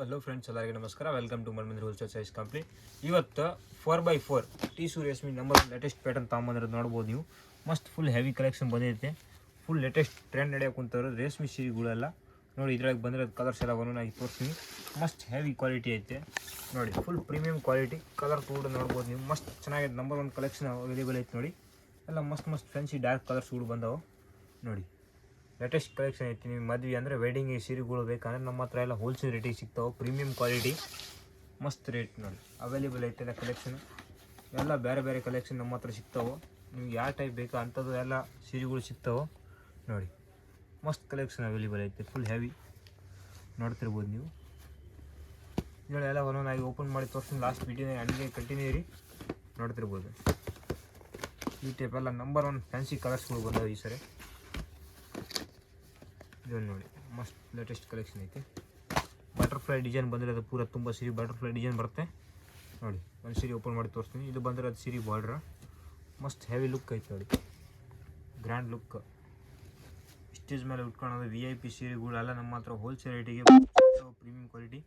Hello friends, ಎಲ್ಲರಿಗೆ ನಮಸ್ಕಾರ. Welcome to Malmandra wholesale size company. ಇವತ್ತು 4x4 ಟೀಸು ರೇಷ್ಮೆ ನಂಬರ್ ಲೇಟೆಸ್ಟ್ ಪ್ಯಾಟರ್ನ್ ತೊಗೊಂಬಂದಿರೋದು ನೋಡ್ಬೋದು ನೀವು. ಮಸ್ತ್ ಫುಲ್ ಹೆವಿ ಕಲೆಕ್ಷನ್ ಬಂದೈತೆ. ಫುಲ್ ಲೇಟೆಸ್ಟ್ ಟ್ರೆಂಡ್ ನಡೆಯೋಕೆ ಕುಂತವ್ರು ರೇಷ್ಮೆ ಸೀರೆಗಳೆಲ್ಲ ನೋಡಿ. ಇದ್ರಾಗ ಬಂದಿರೋದು ಕಲರ್ಸ್ ಎಲ್ಲ ನಾನು ತೋರಿಸ್ತೀನಿ. ಮಸ್ತ್ ಹೆವಿ ಕ್ವಾಲಿಟಿ ಐತೆ ನೋಡಿ. ಫುಲ್ ಪ್ರೀಮಿಯಂ ಕ್ವಾಲಿಟಿ ಕಲರ್ ಕೂಡ ನೋಡ್ಬೋದು ನೀವು. ಮಸ್ತ್ ಚೆನ್ನಾಗಿದೆ. ನಂಬರ್ 1 ಕಲೆಕ್ಷನ್ ಅವೈಲೇಬಲ್ ಐತೆ ನೋಡಿ. ಎಲ್ಲ ಮಸ್ತ್ ಫ್ಯಾನ್ಸಿ ಡಾರ್ಕ್ ಕಲರ್ಸ್ ಕೂಡ ಬಂದವು ನೋಡಿ. ಲೇಟೆಸ್ಟ್ ಕಲೆಕ್ಷನ್ ಐತಿ. ನೀವು ಮದುವೆ ಅಂದರೆ ವೆಡ್ಡಿಂಗ್ ಸೀರೆಗಳು ಬೇಕಂದ್ರೆ ನಮ್ಮ ಹತ್ರ ಎಲ್ಲ ಹೋಲ್ಸೇಲ್ ರೇಟಿಗೆ ಸಿಗ್ತಾವೆ. ಪ್ರೀಮಿಯಂ ಕ್ವಾಲಿಟಿ ಮಸ್ತ್ ರೇಟ್ ನೋಡಿ ಅವೈಲೇಬಲ್ ಐತೆ. ಎಲ್ಲ ಕಲೆಕ್ಷನ್ ಎಲ್ಲ ಬೇರೆ ಕಲೆಕ್ಷನ್ ನಮ್ಮ ಹತ್ರ ಸಿಗ್ತಾವೆ. ನಿಮ್ಗೆ ಯಾವ ಟೈಪ್ ಬೇಕು ಅಂಥದ್ದು ಎಲ್ಲ ಸೀರೆಗಳು ಸಿಗ್ತಾವೆ ನೋಡಿ. ಮಸ್ತ್ ಕಲೆಕ್ಷನ್ ಅವೈಲೇಬಲ್ ಐತೆ. ಫುಲ್ ಹೆವಿ ನೋಡ್ತಿರ್ಬೋದು ನೀವು. ಇದೆಲ್ಲ ಒಂದೊಂದಾಗಿ ಓಪನ್ ಮಾಡಿ ತೋರಿಸ್ತೀನಿ. ಲಾಸ್ಟ್ ವೀಡಿಯೋನ ಹಂಗೆ ಕಂಟಿನ್ಯೂ ಇರಿ ನೋಡ್ತಿರ್ಬೋದು. ಈ ಟೈಪ್ ಎಲ್ಲ ನಂಬರ್ 1 ಫ್ಯಾನ್ಸಿ ಕಲರ್ಸ್ಗಳು ಬಂದಾವೆ ಈ ಸರಿ. ಇದನ್ನು ನೋಡಿ ಮಸ್ತ್ ಲೇಟೆಸ್ಟ್ ಕಲೆಕ್ಷನ್ ಐತೆ. ಬಟರ್ಫ್ಲೈ ಡಿಸೈನ್ ಬಂದಿರೋದು ಪೂರ ತುಂಬ ಸೀರೆ ಬಟರ್ಫ್ಲೈ ಡಿಸೈನ್ ಬರುತ್ತೆ ನೋಡಿ. ಒಂದು ಸೀರೆ ಓಪನ್ ಮಾಡಿ ತೋರಿಸ್ತೀನಿ. ಇದು ಬಂದಿರೋದು ಸೀರೆ ಬಾರ್ಡ್ರ ಮಸ್ತ್ ಹೆವಿ ಲುಕ್ ಐತೆ ನೋಡಿ. Grand look. ಸ್ಟೇಜ್ ಮೇಲೆ ಉಟ್ಕೊಳ್ಳೋದು VIP ಸೀರೆಗಳೆಲ್ಲ ನಮ್ಮ ಹತ್ರ ಹೋಲ್ಸೇಲ್ ರೇಟಿಗೆ ಪ್ರೀಮಿಯಂ ಕ್ವಾಲಿಟಿ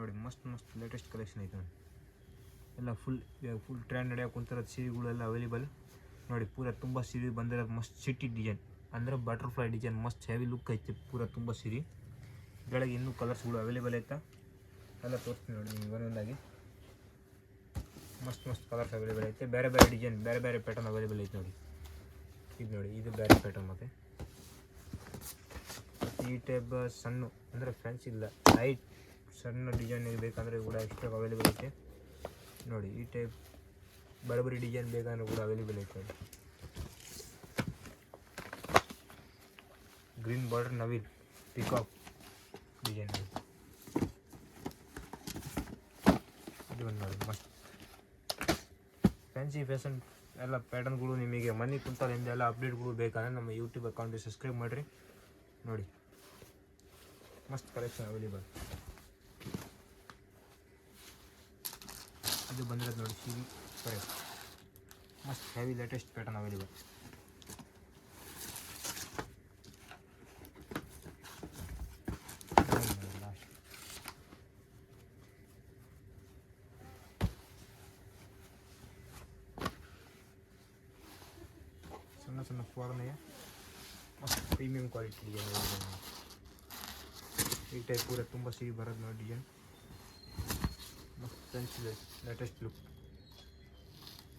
ನೋಡಿ. ಮಸ್ತ್ ಲೇಟೆಸ್ಟ್ ಕಲೆಕ್ಷನ್ ಐತೆ ನೋಡಿ. ಎಲ್ಲ ಫುಲ್ ಟ್ರೆಂಡ್ ನಡೆಯೋಕೆ ಕುಂತಿರೋದು ಸೀರೆಗಳೆಲ್ಲ ಅವೈಲೇಬಲ್ ನೋಡಿ. ಪೂರ ತುಂಬ ಸೀರೆ ಬಂದಿರೋದು ಮಸ್ತ್ ಸಿಟಿ ಡಿಸೈನ್ ಅಂದರೆ ಬಟರ್ಫ್ಲೈ ಡಿಸೈನ್ ಮಸ್ತ್ ಹೆವಿ ಲುಕ್ ಐತೆ. ಪೂರ ತುಂಬ ಸೀರೆ ಇದರೊಳಗೆ ಇನ್ನೂ ಕಲರ್ಸ್ಗಳು ಅವೈಲೇಬಲ್ ಐತೆ. ಎಲ್ಲ ತೋರಿಸ್ತೀನಿ ನೋಡಿ ನಿಮ್ಗೆ ಒಂದೊಂದಾಗಿ. ಮಸ್ತ್ ಕಲರ್ಸ್ ಅವೈಲೇಬಲ್ ಐತೆ. ಬೇರೆ ಡಿಸೈನ್ ಬೇರೆ ಪ್ಯಾಟರ್ನ್ ಅವೈಲೇಬಲ್ ಐತೆ ನೋಡಿ. ಇದು ನೋಡಿ, ಇದು ಬೇರೆ ಪ್ಯಾಟರ್ನ್. ಮತ್ತು ಈ ಟೈಪ್ ಸಣ್ಣ ಅಂದರೆ ಫ್ಯಾನ್ಸಿ ಇಲ್ಲ ಲೈಟ್ ಸಣ್ಣ ಡಿಸೈನ್ ಬೇಕಂದರೆ ಕೂಡ ಎಕ್ಸ್ಟ್ರಾ ಅವೈಲೇಬಲ್ ಐತೆ ನೋಡಿ. ಈ ಟೈಪ್ ಬರಬರಿ ಡಿಸೈನ್ ಬೇಕಂದ್ರೆ ಕೂಡ ಅವೈಲೇಬಲ್ ಐತೆ ನೋಡಿ. ಗ್ರೀನ್ ಬಾರ್ಡರ್ ನವಿಲ್ ಪಿಕಾಕ್ ಡಿಸೈನ್ ಇದು ನೋಡಿ. ಮಸ್ತ್ ಫ್ಯಾನ್ಸಿ ಫ್ಯಾಷನ್ ಎಲ್ಲ ಪ್ಯಾಟರ್ನ್ಗಳು ನಿಮಗೆ ಮನೆ ಕುಂತಲ್ಲಿಂದ ಎಲ್ಲ ಅಪ್ಡೇಟ್ಗಳು ಬೇಕಂದ್ರೆ ನಮ್ಮ ಯೂಟ್ಯೂಬ್ ಅಕೌಂಟಿಗೆ ಸಬ್ಸ್ಕ್ರೈಬ್ ಮಾಡಿರಿ ನೋಡಿ. ಮಸ್ತ್ ಕಲೆಕ್ಷನ್ ಅವೈಲೇಬಲ್. ಇದು ಬಂದಿರೋದು ನೋಡಿ ಸೀರೆ ಸರಿ. ಮಸ್ತ್ ಹೆವಿ ಲೇಟೆಸ್ಟ್ ಪ್ಯಾಟರ್ನ್ ಅವೈಲೇಬಲ್. ಸಣ್ಣ ಫಾರ್ನೆಯ ಮಸ್ತ್ ಪ್ರೀಮಿಯಂ ಕ್ವಾಲಿಟಿ ಡಿಸೈನ್. ಈ ಟೈಪ್ ಪೂರ ತುಂಬ ಸೀರೆ ಬರೋದು ನೋಡಿ ಡಿಸೈನ್. ಮಸ್ತ್ ಫ್ಯಾನ್ಸಿ ಲೇಟೆಸ್ಟ್ ಲುಕ್.